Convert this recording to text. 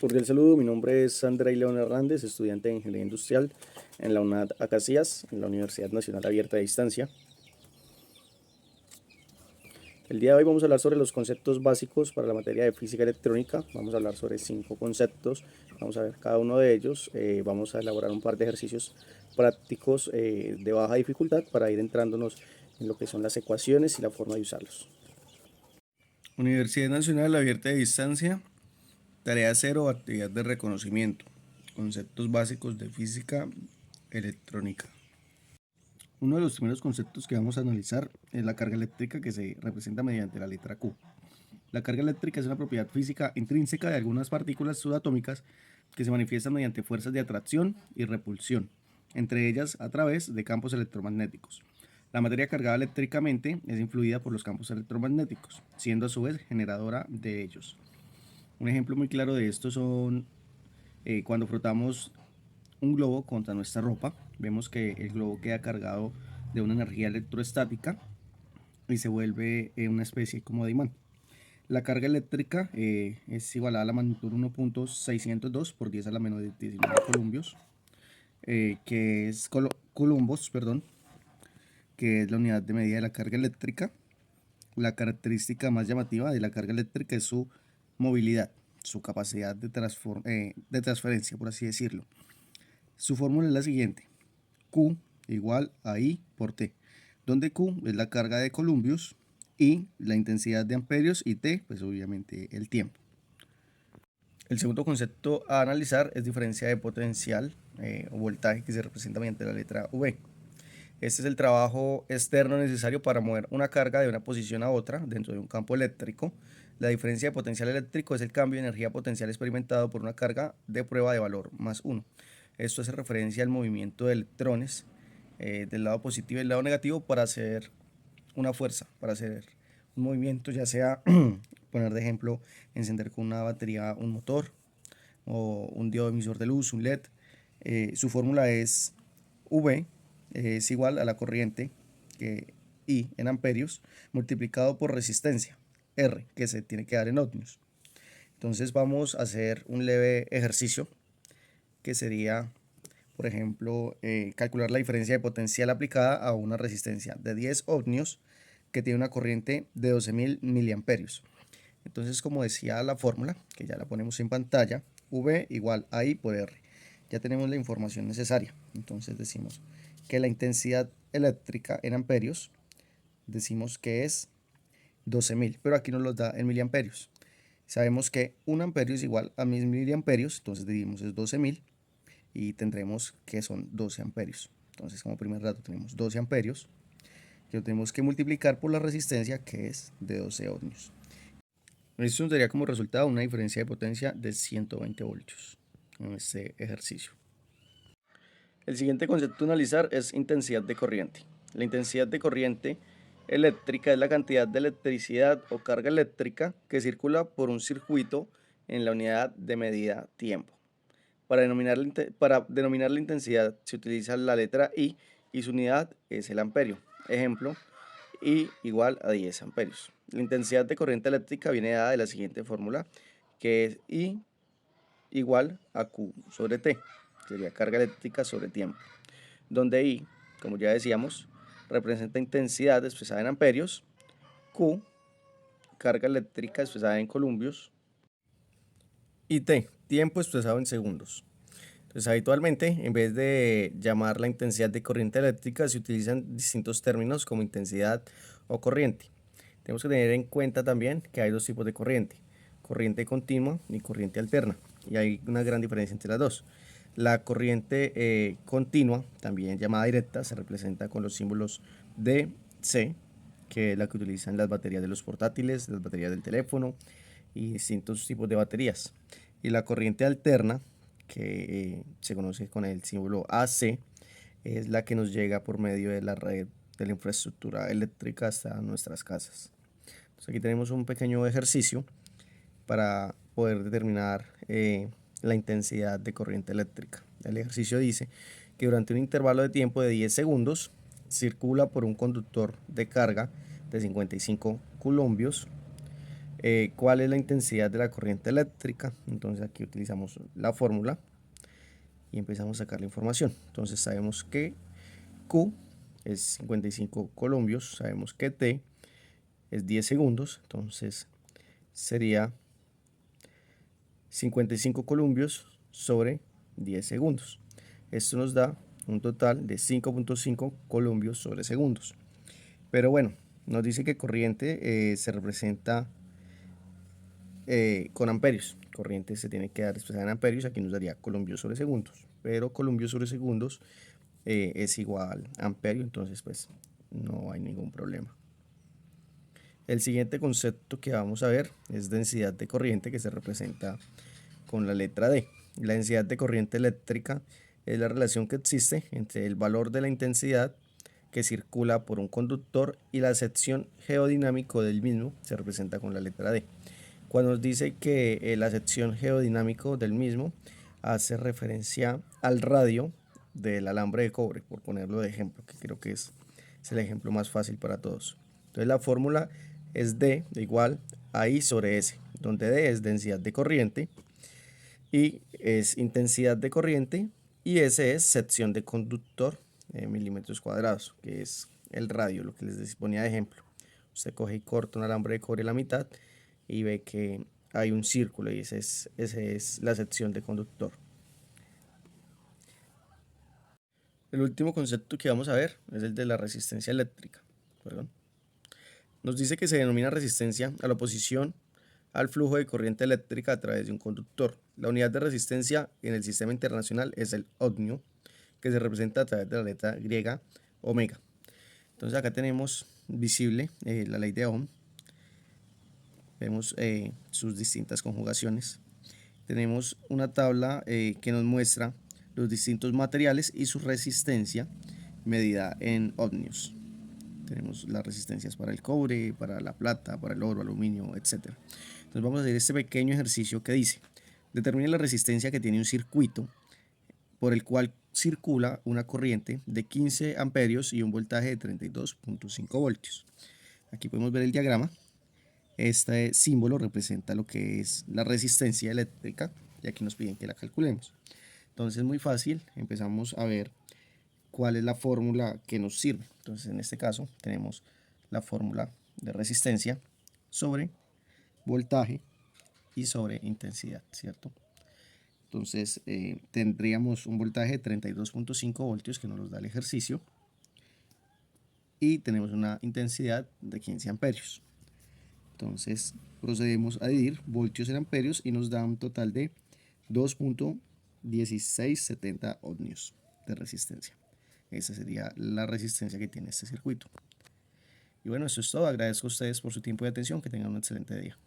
Cordial saludo, mi nombre es Andrei León Hernández, estudiante de Ingeniería Industrial en la UNAD Acacias, en la Universidad Nacional Abierta de Distancia. El día de hoy vamos a hablar sobre los conceptos básicos para la materia de física electrónica. Vamos a hablar sobre 5 conceptos, vamos a ver cada uno de ellos, vamos a elaborar un par de ejercicios prácticos de baja dificultad para ir entrándonos en lo que son las ecuaciones y la forma de usarlos. Universidad Nacional Abierta de Distancia. Tarea 0, actividad de reconocimiento. Conceptos básicos de física electrónica. Uno de los primeros conceptos que vamos a analizar es la carga eléctrica, que se representa mediante la letra Q. La carga eléctrica es una propiedad física intrínseca de algunas partículas subatómicas que se manifiestan mediante fuerzas de atracción y repulsión, entre ellas a través de campos electromagnéticos. La materia cargada eléctricamente es influida por los campos electromagnéticos, siendo a su vez generadora de ellos. Un ejemplo muy claro de esto son cuando frotamos un globo contra nuestra ropa. Vemos que el globo queda cargado de una energía electrostática y se vuelve una especie como de imán. La carga eléctrica es igual a la magnitud 1.602 por 10 a la menos 19 columbios, que es columbos, perdón, que es la unidad de medida de la carga eléctrica. La característica más llamativa de la carga eléctrica es su movilidad, su capacidad de transferencia, por así decirlo. Su fórmula es la siguiente: Q igual a I por T, donde Q es la carga de columbios, I la intensidad de amperios y T, pues obviamente el tiempo. El segundo concepto a analizar es diferencia de potencial o voltaje, que se representa mediante la letra V. Este es el trabajo externo necesario para mover una carga de una posición a otra dentro de un campo eléctrico. La diferencia de potencial eléctrico es el cambio de energía potencial experimentado por una carga de prueba de valor más 1. Esto hace referencia al movimiento de electrones del lado positivo y del lado negativo para hacer una fuerza, para hacer un movimiento, ya sea poner de ejemplo, encender con una batería un motor o un diodo emisor de luz, un LED. Su fórmula es V es igual a la corriente, I en amperios, multiplicado por resistencia, R, que se tiene que dar en ohmios. Entonces vamos a hacer un leve ejercicio que sería, por ejemplo, calcular la diferencia de potencial aplicada a una resistencia de 10 ohmios que tiene una corriente de 12.000 miliamperios. Entonces, como decía la fórmula, que ya la ponemos en pantalla, V igual a I por R. Ya tenemos la información necesaria. Entonces decimos que la intensidad eléctrica en amperios, decimos que es 12.000, pero aquí nos lo da en miliamperios. Sabemos que 1 amperio es igual a 1000 miliamperios, entonces dividimos es 12.000 y tendremos que son 12 amperios. Entonces, como primer dato tenemos 12 amperios, que lo tenemos que multiplicar por la resistencia, que es de 12 ohmios. Esto nos daría como resultado una diferencia de potencia de 120 voltios en este ejercicio. El siguiente concepto a analizar es intensidad de corriente. La intensidad de corriente eléctrica es la cantidad de electricidad o carga eléctrica que circula por un circuito en la unidad de medida tiempo. Para denominar la intensidad se utiliza la letra I y su unidad es el amperio. Ejemplo, I igual a 10 amperios. La intensidad de corriente eléctrica viene dada de la siguiente fórmula, que es I igual a Q sobre T. Sería carga eléctrica sobre tiempo, donde I, como ya decíamos, representa intensidad expresada en amperios, Q, carga eléctrica expresada en columbios, y T, tiempo expresado en segundos. Entonces, habitualmente, en vez de llamar la intensidad de corriente eléctrica, se utilizan distintos términos como intensidad o corriente. Tenemos que tener en cuenta también que hay dos tipos de corriente: corriente continua y corriente alterna, y hay una gran diferencia entre las dos. La corriente continua, también llamada directa, se representa con los símbolos DC, que es la que utilizan las baterías de los portátiles, las baterías del teléfono y distintos tipos de baterías. Y la corriente alterna, que se conoce con el símbolo AC, es la que nos llega por medio de la red de la infraestructura eléctrica hasta nuestras casas. Entonces, aquí tenemos un pequeño ejercicio para poder determinar la intensidad de corriente eléctrica. El ejercicio dice que durante un intervalo de tiempo de 10 segundos circula por un conductor de carga de 55 columbios ¿Cuál es la intensidad de la corriente eléctrica? Entonces aquí utilizamos la fórmula y empezamos a sacar la información. Entonces sabemos que Q es 55 columbios, sabemos que T es 10 segundos, entonces sería 55 columbios sobre 10 segundos. Esto nos da un total de 5.5 columbios sobre segundos. Pero bueno, nos dice que corriente se representa con amperios. Corriente se tiene que dar expresada en amperios, aquí nos daría columbios sobre segundos. Pero columbios sobre segundos es igual a amperio, entonces pues no hay ningún problema. El siguiente concepto que vamos a ver es densidad de corriente, que se representa con la letra D. La densidad de corriente eléctrica es la relación que existe entre el valor de la intensidad que circula por un conductor y la sección geodinámico del mismo, se representa con la letra D. Cuando nos dice que la sección geodinámico del mismo hace referencia al radio del alambre de cobre, por ponerlo de ejemplo, que creo que es el ejemplo más fácil para todos. Entonces la fórmula es D igual a I sobre S, donde D es densidad de corriente, I es intensidad de corriente y S es sección de conductor en milímetros cuadrados, que es el radio, lo que les ponía de ejemplo. Usted coge y corta un alambre de cobre a la mitad y ve que hay un círculo y esa es la sección de conductor. El último concepto que vamos a ver es el de la resistencia eléctrica. Nos dice que se denomina resistencia a la oposición al flujo de corriente eléctrica a través de un conductor. La unidad de resistencia en el sistema internacional es el ohmio, que se representa a través de la letra griega omega. Entonces acá tenemos visible la ley de Ohm. Vemos sus distintas conjugaciones. Tenemos una tabla que nos muestra los distintos materiales y su resistencia medida en ohmios. Tenemos las resistencias para el cobre, para la plata, para el oro, aluminio, etc. Entonces vamos a hacer este pequeño ejercicio que dice: determine la resistencia que tiene un circuito por el cual circula una corriente de 15 amperios y un voltaje de 32.5 voltios. Aquí podemos ver el diagrama. Este símbolo representa lo que es la resistencia eléctrica y aquí nos piden que la calculemos. Entonces es muy fácil, empezamos a ver cuál es la fórmula que nos sirve. Entonces en este caso tenemos la fórmula de resistencia sobre voltaje y sobre intensidad, ¿cierto? Entonces tendríamos un voltaje de 32.5 voltios que nos los da el ejercicio y tenemos una intensidad de 15 amperios. Entonces procedemos a dividir voltios en amperios y nos da un total de 2.1670 ohmios de resistencia. Esa sería la resistencia que tiene este circuito. Y bueno, eso es todo. Agradezco a ustedes por su tiempo y atención. Que tengan un excelente día.